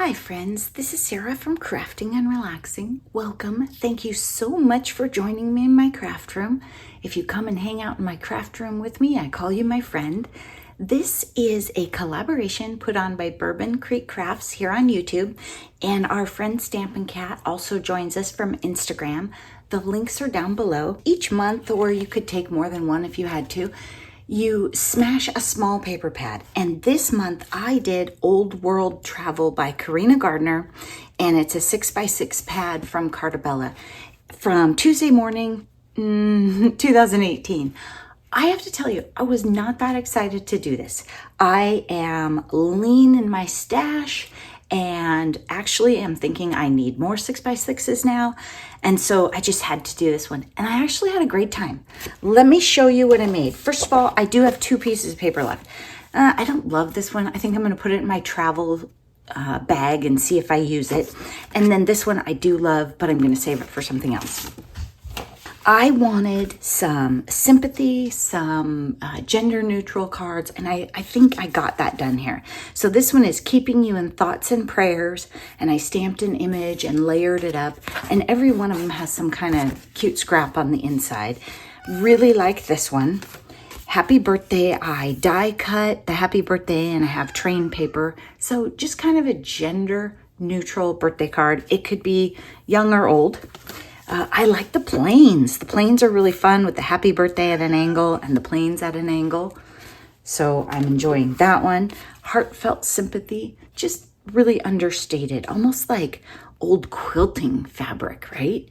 Hi friends, this is Sarah from Crafting and Relaxing. Welcome. Thank you so much for joining me in my craft room. If you come and hang out in my craft room with me, I call you my friend. This is a collaboration put on by Bourbon Creek Crafts here on YouTube, and our friend Stampin' Cat also joins us from Instagram. The links are down below. Each month, or you could take more than one if you had to, you smash a small paper pad. And this month I did Old World Travel by Karina Gardner, and it's a 6x6 pad from Carta from Tuesday morning 2018. I have to tell you, I was not that excited to do this. I am lean in my stash, and actually am thinking I need more 6x6s now. And so I just had to do this one. And I actually had a great time. Let me show you what I made. First of all, I do have 2 pieces of paper left. I don't love this one. I think I'm going to put it in my travel bag and see if I use it. And then this one I do love, but I'm going to save it for something else. I wanted some sympathy, some gender neutral cards, and I think I got that done here. So this one is keeping you in thoughts and prayers, and I stamped an image and layered it up, and every one of them has some kind of cute scrap on the inside. Really like this one. Happy birthday, I die cut the happy birthday, and I have train paper. So just kind of a gender neutral birthday card. It could be young or old. I like the planes. The planes are really fun with the happy birthday at an angle and the planes at an angle. So I'm enjoying that one. Heartfelt sympathy, just really understated, almost like old quilting fabric, right?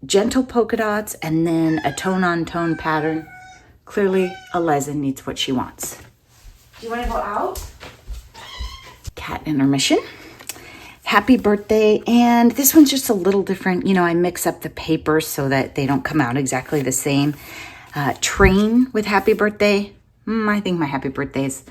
Gentle polka dots and then a tone-on-tone pattern. Clearly, Aleza needs what she wants. Do you want to go out? Cat intermission. Happy birthday, and this one's just a little different. You know, I mix up the papers so that they don't come out exactly the same. Train with happy birthday. I think my happy birthday is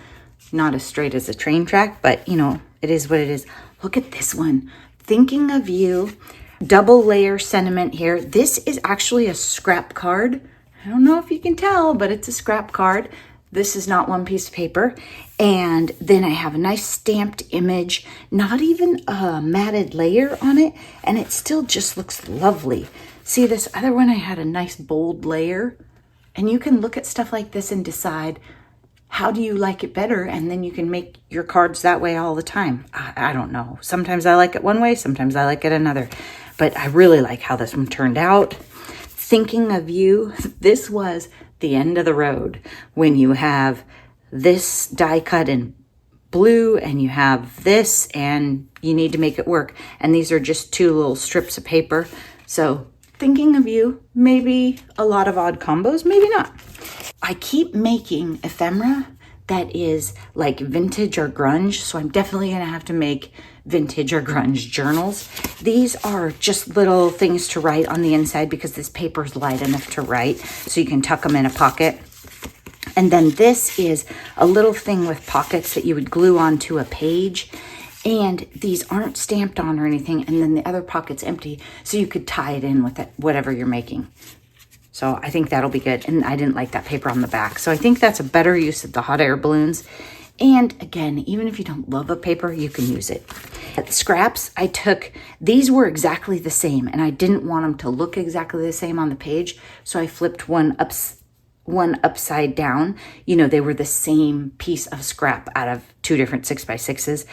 not as straight as a train track, but you know, it is what it is. Look at this one. Thinking of you. Double layer sentiment here. This is actually a scrap card. I don't know if you can tell, but it's a scrap card. This is not one piece of paper. And then I have a nice stamped image, not even a matted layer on it, and it still just looks lovely. See, this other one, I had a nice bold layer, and you can look at stuff like this and decide how do you like it better, and then you can make your cards that way all the time. I don't know. Sometimes I like it one way, sometimes I like it another, but I really like how this one turned out. Thinking of you, this was the end of the road when you have this die cut in blue and you have this and you need to make it work. And these are just 2 little strips of paper. So thinking of you, maybe a lot of odd combos, maybe not. I keep making ephemera that is like vintage or grunge. So I'm definitely going to have to make vintage or grunge journals. These are just little things to write on the inside because this paper is light enough to write, so you can tuck them in a pocket. And then this is a little thing with pockets that you would glue onto a page, and these aren't stamped on or anything, and then the other pocket's empty, so you could tie it in with it, whatever you're making. So I think that'll be good. And I didn't like that paper on the back, so I think that's a better use of the hot air balloons. And again, even if you don't love a paper, you can use it. At the scraps, I took, these were exactly the same, and I didn't want them to look exactly the same on the page, so I flipped one upside down. You know, they were the same piece of scrap out of 2 different 6x6s.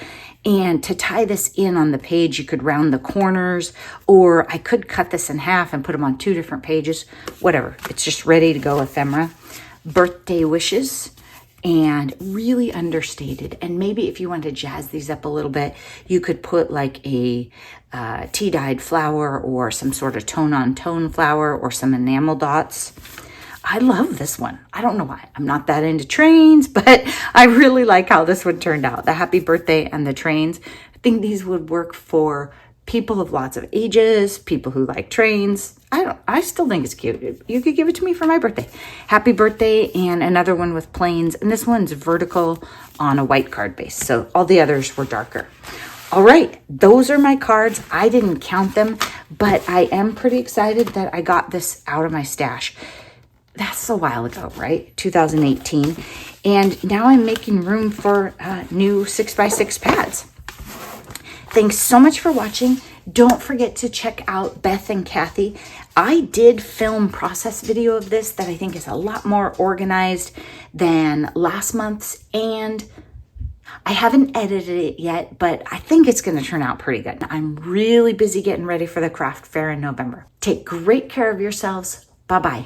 And to tie this in on the page, you could round the corners, or I could cut this in half and put them on 2 different pages. Whatever, it's just ready to go ephemera. Birthday wishes. And really understated. And maybe if you want to jazz these up a little bit, you could put like a tea-dyed flower or some sort of tone-on-tone flower or some enamel dots. I love this one. I don't know why. I'm not that into trains, but I really like how this one turned out. The happy birthday and the trains. I think these would work for people of lots of ages, people who like trains. I still think it's cute. You could give it to me for my birthday. Happy birthday, and another one with planes. And this one's vertical on a white card base. So all the others were darker. All right, those are my cards. I didn't count them, but I am pretty excited that I got this out of my stash. That's a while ago, right? 2018. And now I'm making room for new 6x6 pads. Thanks so much for watching. Don't forget to check out Beth and Kathy. I did film process video of this that I think is a lot more organized than last month's, and I haven't edited it yet, but I think it's going to turn out pretty good. I'm really busy getting ready for the craft fair in November. Take great care of yourselves. Bye-bye.